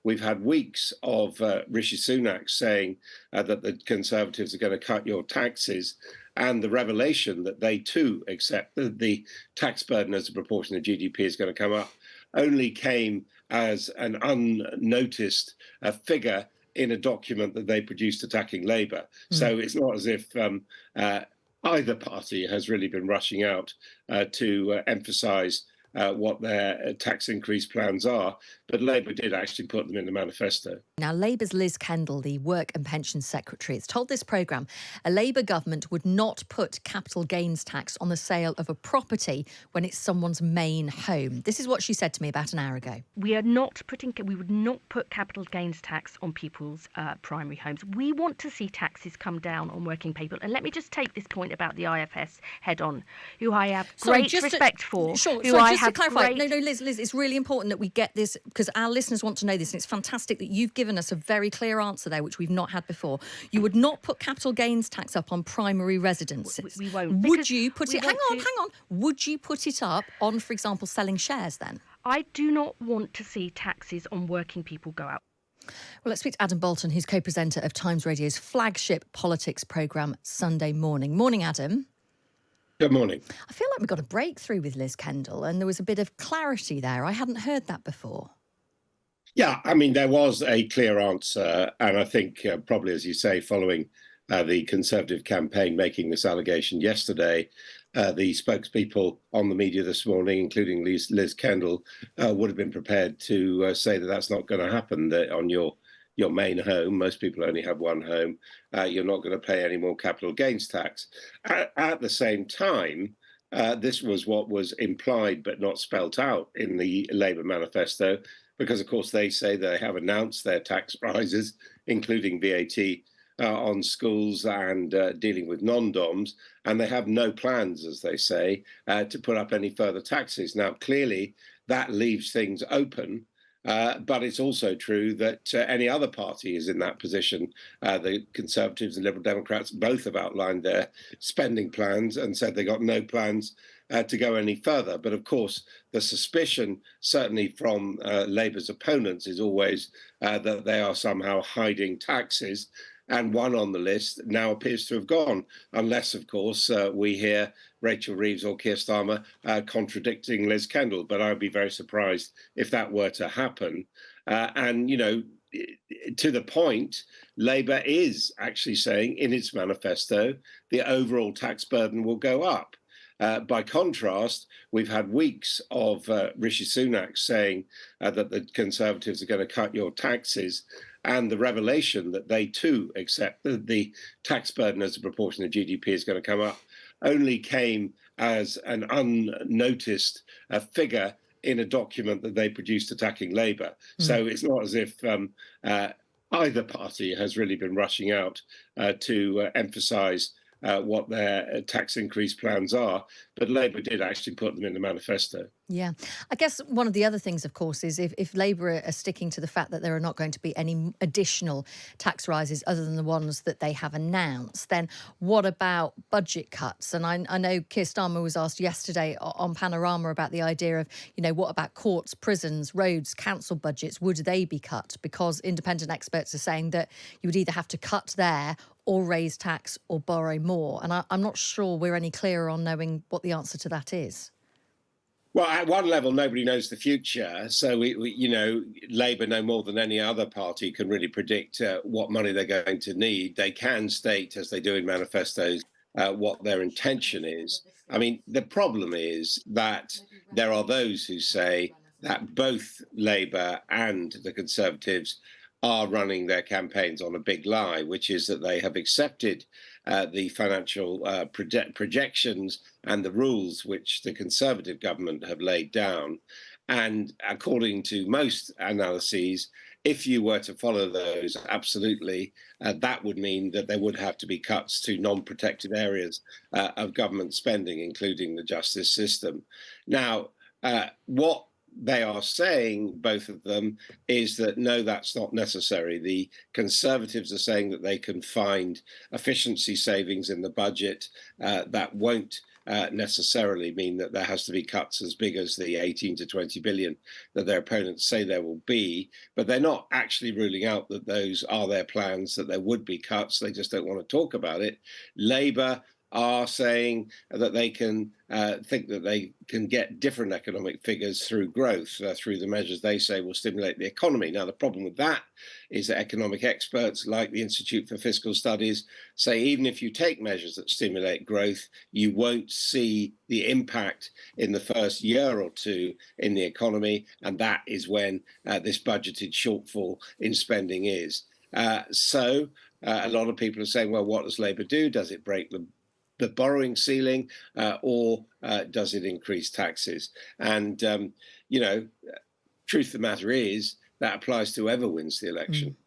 we've had weeks of Rishi Sunak saying that the Conservatives are going to cut your taxes, and the revelation that they too accept that the tax burden as a proportion of GDP is going to come up only came as an unnoticed figure in a document that they produced attacking Labour. So it's not as if either party has really been rushing out to emphasise what their tax increase plans are, but Labour did actually put them in the manifesto. Now, Labour's Liz Kendall, the Work and Pensions Secretary, has told this programme a Labour government would not put capital gains tax on the sale of a property when it's someone's main home. This is what she said to me about an hour ago. We would not put capital gains tax on people's primary homes. We want to see taxes come down on working people. And let me just take this point about the IFS head on, who I have great respect for. Sure, just to clarify. No, Liz, it's really important that we get this, because our listeners want to know this, and it's fantastic that you've given us a very clear answer there, which we've not had before. You would not put capital gains tax up on primary residences. We won't. Would you put it... Hang on. Would you put it up on, for example, selling shares then? I do not want to see taxes on working people go up. Well, let's speak to Adam Boulton, who's co-presenter of Times Radio's flagship politics programme, Sunday Morning. Morning, Adam. Good morning. I feel like we got a breakthrough with Liz Kendall, and there was a bit of clarity there. I hadn't heard that before. Yeah, I mean, there was a clear answer, and I think probably, as you say, following the Conservative campaign making this allegation yesterday, the spokespeople on the media this morning, including Liz Kendall, would have been prepared to say that that's not going to happen, that on your main home, most people only have one home, you're not going to pay any more capital gains tax. At the same time, this was what was implied but not spelt out in the Labour manifesto, because, of course, they say they have announced their tax rises, including VAT on schools and dealing with non-DOMs, and they have no plans, as they say, to put up any further taxes. Now, clearly, that leaves things open. But it's also true that any other party is in that position. The Conservatives and Liberal Democrats both have outlined their spending plans and said they got no plans to go any further. But of course, the suspicion, certainly from Labour's opponents, is always that they are somehow hiding taxes. And one on the list now appears to have gone, unless, of course, we hear Rachel Reeves or Keir Starmer contradicting Liz Kendall. But I'd be very surprised if that were to happen. And, you know, to the point, Labour is actually saying in its manifesto the overall tax burden will go up. By contrast, we've had weeks of Rishi Sunak saying that the Conservatives are going to cut your taxes, and the revelation that they too accept that the tax burden as a proportion of GDP is going to come up only came as an unnoticed figure in a document that they produced attacking Labour. So it's not as if either party has really been rushing out to emphasise what their tax increase plans are, but Labour did actually put them in the manifesto. Yeah. I guess one of the other things, of course, is if Labour are sticking to the fact that there are not going to be any additional tax rises other than the ones that they have announced, then what about budget cuts? And I know Keir Starmer was asked yesterday on Panorama about the idea of, you know, what about courts, prisons, roads, council budgets? Would they be cut? Because independent experts are saying that you would either have to cut there or raise tax or borrow more. And I'm not sure we're any clearer on knowing what the answer to that is. Well, at one level, nobody knows the future. So, we you know, Labour, no more than any other party, can really predict what money they're going to need. They can state, as they do in manifestos, what their intention is. I mean, the problem is that there are those who say that both Labour and the Conservatives are running their campaigns on a big lie, which is that they have accepted the financial projections and the rules which the Conservative government have laid down. And according to most analyses, if you were to follow those, absolutely, that would mean that there would have to be cuts to non-protected areas of government spending, including the justice system. Now, what they are saying, both of them, is that no, that's not necessary. The Conservatives are saying that they can find efficiency savings in the budget that won't necessarily mean that there has to be cuts as big as the 18 to 20 billion that their opponents say there will be. But they're not actually ruling out that those are their plans, that there would be cuts. They just don't want to talk about it. Labour are saying that they can think that they can get different economic figures through growth, through the measures they say will stimulate the economy. Now, the problem with that is that economic experts like the Institute for Fiscal Studies say even if you take measures that stimulate growth, you won't see the impact in the first year or two in the economy, and that is when this budgeted shortfall in spending is. So a lot of people are saying, well, what does Labour do? Does it break the borrowing ceiling, or does it increase taxes? And, truth of the matter is that applies to whoever wins the election.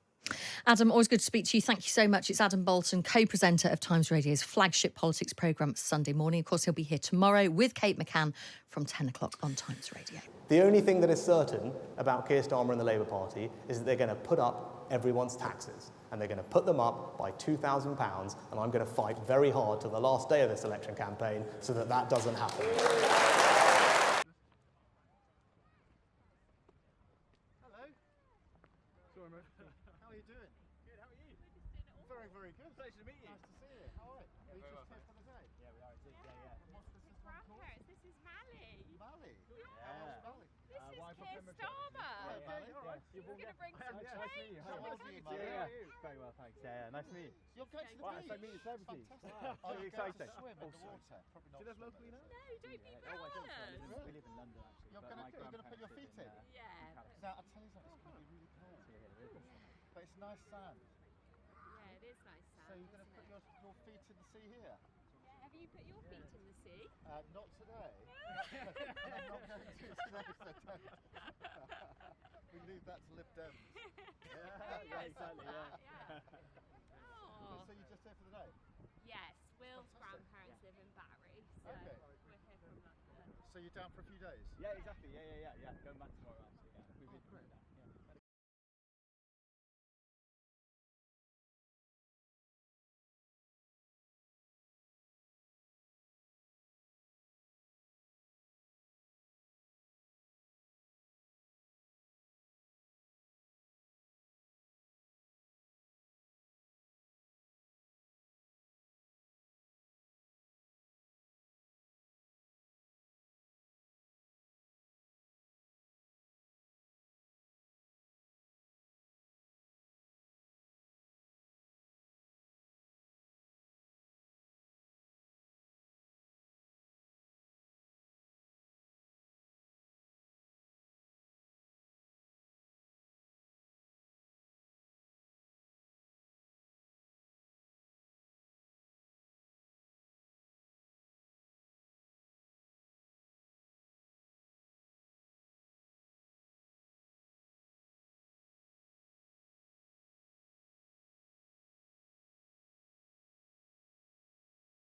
Adam, always good to speak to you. Thank you so much. It's Adam Boulton, co-presenter of Times Radio's flagship politics programme Sunday morning. Of course, he'll be here tomorrow with Kate McCann from 10 o'clock on Times Radio. The only thing that is certain about Keir Starmer and the Labour Party is that they're going to put up everyone's taxes. And they're going to put them up by £2,000, and I'm going to fight very hard to the last day of this election campaign so that that doesn't happen. Hello. Sorry, mate. How are you doing? Good, how are you? Very, very good. Pleasure to meet you. Nice to see you. How are you? Are you just here for the day? Yeah, we are indeed. Yeah. What's this one called? This is Mally. Mally? Yeah. Mally? This is Keir Starmer. Mally, all right. You're going to bring some change. How old are you, Mally? Very well, thanks. Yeah, nice to meet you. You're going to the Wow, beach? so meet celebrities. Fantastic. Are you excited? Swim in the water. Probably not. Do you live locally now? No, don't be Oh, I don't. nervous. We live in London, actually. You're but going my to put your grandparents feet live in? Yeah. Now, I'll tell you something, it's going to be really cold. But it's nice sand. Yeah, it is nice So sand. you're going to put your feet in the sea here? Have you put your feet in the sea? Not today. I'm not going to today, so don't. We leave that to Lib Dems. Yeah, exactly, yeah. Oh. So you're just here for the day? Yes, Will's Fantastic. grandparents live in Barry, so Okay. we're here from London. So you're down for a few days? Yeah, exactly. Yeah. Going back tomorrow, actually. Yeah. We've been great.